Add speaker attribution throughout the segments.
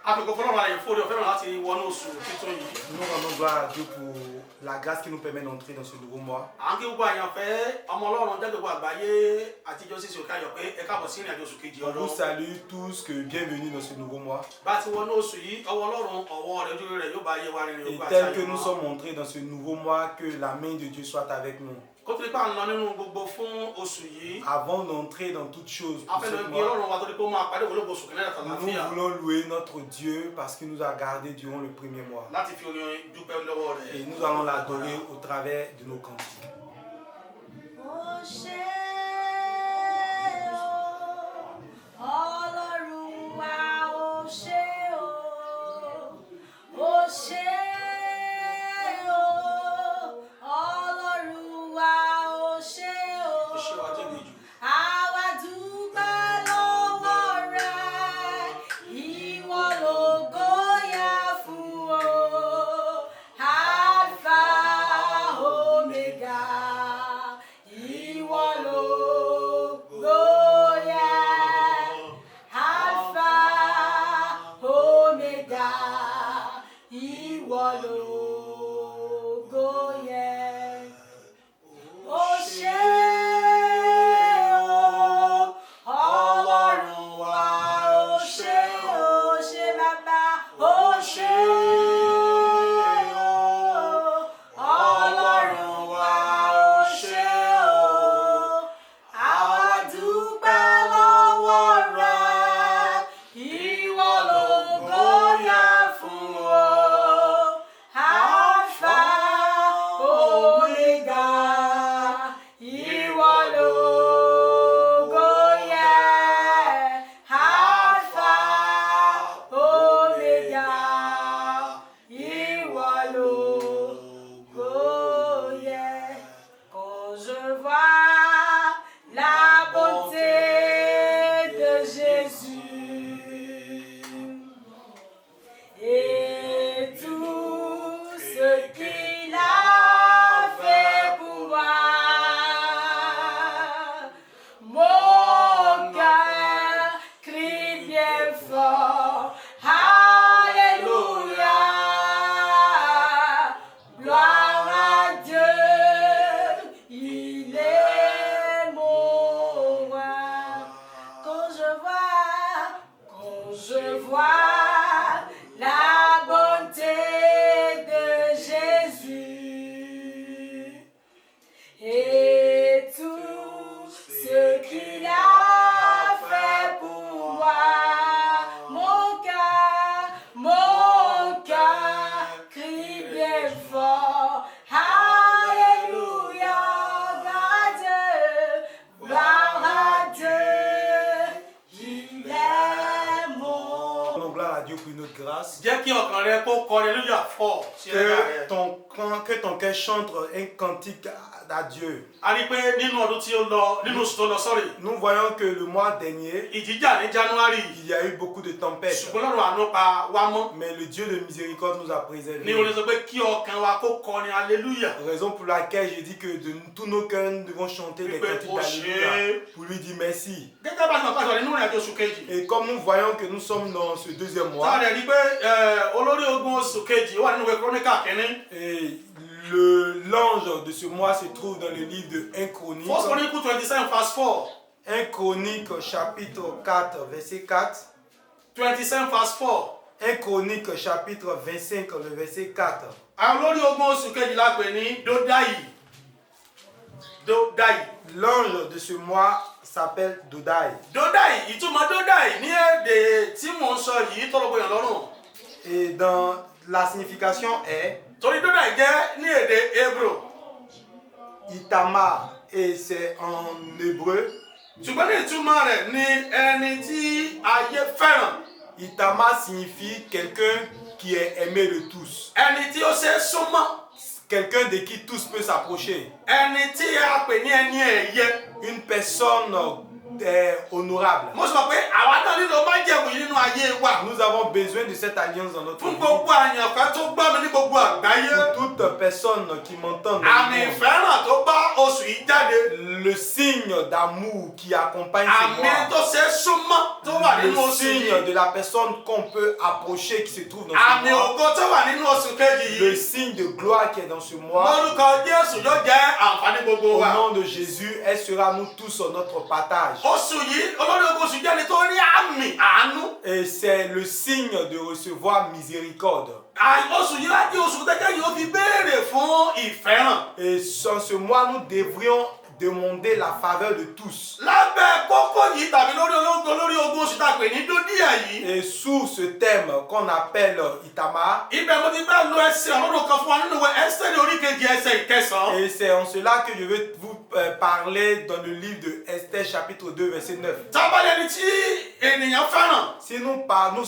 Speaker 1: Nous rendons gloire à Dieu pour la grâce qui nous permet d'entrer dans ce nouveau mois. On vous salue tous, que bienvenue dans ce nouveau mois. Et tel que nous sommes entrés dans ce nouveau mois, que la main de Dieu soit avec nous. Avant d'entrer dans toutes choses, nous voulons louer notre Dieu parce qu'il nous a gardés durant le premier mois. Et nous allons l'adorer au travers de nos cantiques. Que ton cœur chante un cantique à Dieu. Nous voyons que le mois dernier, il y a eu beaucoup de tempêtes. Mais le Dieu de miséricorde nous a préservés. Raison pour laquelle je dis que de tous nos cœurs, nous devons chanter des cantiques d'Alléluia pour lui dire merci. Et comme nous voyons que nous sommes dans ce deuxième mois, et l'ange de ce mois se trouve dans le livre de 1 Chronique. 1 Chronique chapitre 4 verset 4. 1 Chronique chapitre 25 le verset 4. L'ange de ce mois s'appelle Dodai. Et dans la signification est Itamar, et c'est en hébreu. Itamar signifie quelqu'un qui est aimé de tous. Quelqu'un de qui tous peuvent s'approcher. Une personne honorable. Nous avons besoin de cette alliance dans notre vie.
Speaker 2: Pour
Speaker 1: toute personne qui m'entend, le signe d'amour qui accompagne ce mois, le signe de la personne qu'on peut approcher qui se trouve dans ce mois, le signe de gloire qui est dans ce mois, au nom de Jésus, elle sera nous tous notre partage. Et c'est le signe de recevoir miséricorde. Et en ce mois, nous devrions demander la faveur de tous. Et sous ce thème qu'on appelle Itamar, et c'est en cela que je vais vous parler dans le livre de Esther chapitre 2 verset 9. Si nous parlons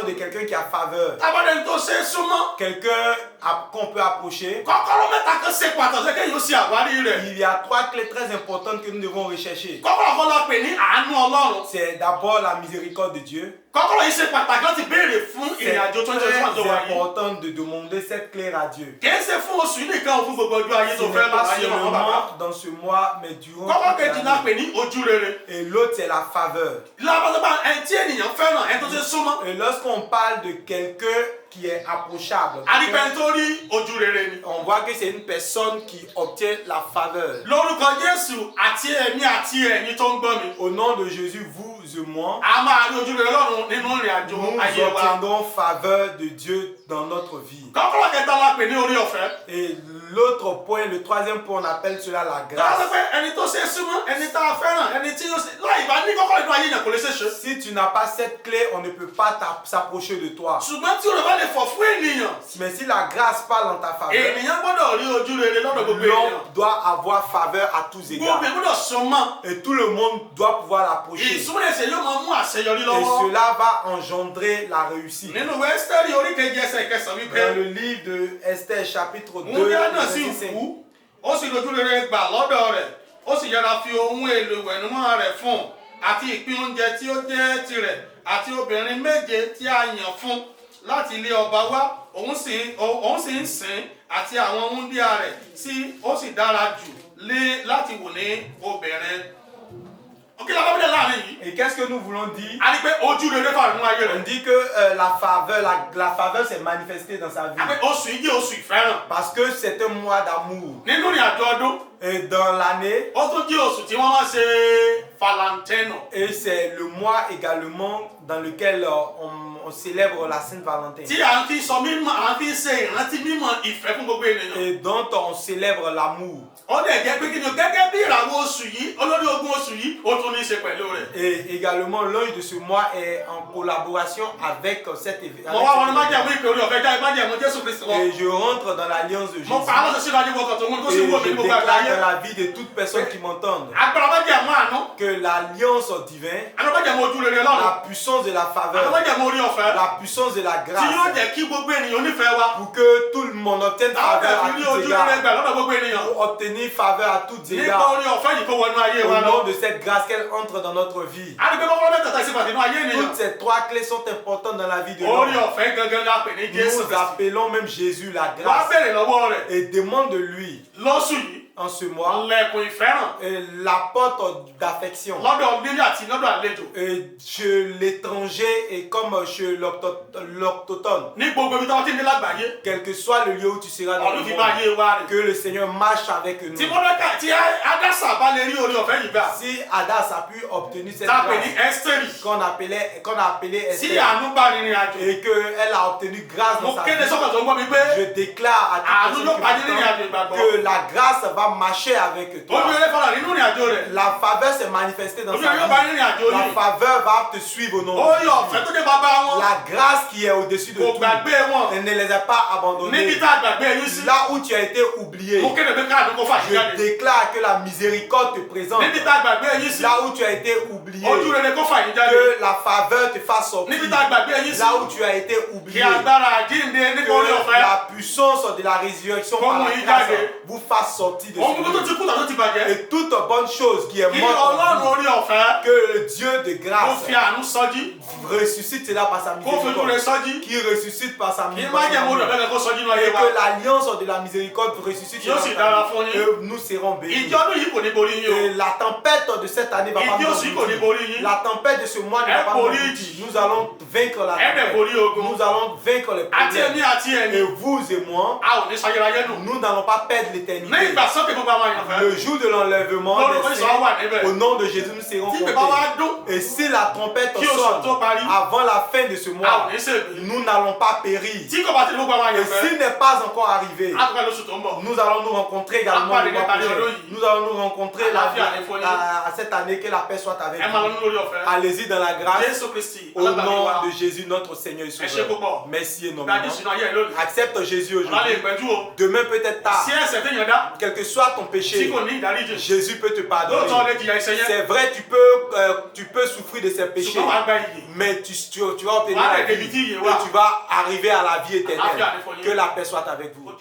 Speaker 1: de quelqu'un qui a faveur, quelqu'un qu'on peut approcher, il y a trois clés très importantes que nous devons rechercher. C'est d'abord la miséricorde de Dieu. C'est très important de demander cette clé à Dieu. Ce n'est pas seulement dans ce mois, mais durant toute l'année. Et l'autre, c'est la faveur. Et lorsqu'on parle de quelqu'un qui est approchable, on voit que c'est une personne qui obtient la faveur. Au nom de Jésus, vous et moi, nous obtiendrons faveur de Dieu dans notre vie. Et l'autre point, le troisième point, on appelle cela la grâce. Si tu n'as pas cette clé, on ne peut pas s'approcher de toi. Mais si la grâce parle en ta faveur, l'homme doit avoir faveur à tous égards. Et tout le monde doit pouvoir l'approcher. Et cela va engendrer la réussite. Dans le livre de Esther chapitre 2, verset 5.
Speaker 2: láti ilé ọba wá òun sì ń sìn àti àwọn wúndíá rẹ̀ tí ó sì dára jù láti wò ní obìnrin.
Speaker 1: Et qu'est-ce que nous voulons dire?
Speaker 2: On
Speaker 1: dit que la faveur s'est manifestée dans sa vie. Parce que c'est un mois d'amour. Et dans l'année, et c'est le mois également dans lequel on célèbre la Sainte Valentin. Et dont on célèbre l'amour. Et également l'œil de ce mois est en collaboration avec cet événement. Et je rentre dans l'alliance de Jésus. Et je déclare dans la vie de toute personne qui m'entende que l'alliance divine, la puissance de la faveur, la puissance de la grâce, pour que tout le monde obtienne faveur à tous égards, pour obtenir faveur à tous égards, au nom de cette grâce qu'elle entre dans notre vie. Toutes ces trois clés sont importantes dans la vie de l'homme. Nous appelons même Jésus la grâce et demande de lui en ce mois la porte d'affection chez l'étranger et comme chez l'autochtone, quel que soit le lieu où tu seras dans le monde, que le Seigneur marche avec nous. Si Adas a pu obtenir cette grâce qu'on a appelée Esther, et qu'elle a obtenu grâce dans sa vie, je déclare à toute personne que la grâce va marcher avec toi. La faveur s'est manifestée dans sa vie. La faveur va te suivre au nom de Jésus. La grâce qui est au-dessus de tout, elle ne les a pas abandonnés. Là où tu as été oublié, je déclare que la miséricorde te présente. Là où tu as été oublié, que la faveur te fasse sortir. Là où tu as été oublié, que la puissance de la résurrection par la grâce vous fasse sortir de ce monde. Et toute bonne chose qui est morte en vous, que le Dieu de grâce ressuscite cela par sa miséricorde, qui ressuscite par sa miséricorde, et que l'alliance de la miséricorde ressuscite cela par nous, et nous serons bénis. Et la tempête de cette année va pas nous aboutir. La tempête de ce mois ne va pas nous aboutir. Nous allons vaincre la tempête. Nous allons vaincre les problèmes. Et vous et moi, nous n'allons pas perdre l'éternité. Le jour de l'enlèvement des saints, au nom de Jésus, nous serons comptés. Et si la trompette sonne avant la fin de ce mois, nous n'allons pas périr. Et s'il n'est pas encore arrivé, nous allons nous rencontrer également le mois prochain. Nous allons nous rencontrer cette année. Que la paix soit avec vous. Allez-y dans la grâce. Au nom de Jésus, notre Seigneur et Sauveur. Merci énormément. Accepte Jésus aujourd'hui. Demain peut-être tard. Quel que soit ton péché, Jésus peut te pardonner. C'est vrai, tu peux souffrir de ces péchés, mais tu vas obtenir la vie et tu vas arriver à la vie éternelle. Que la paix soit avec vous.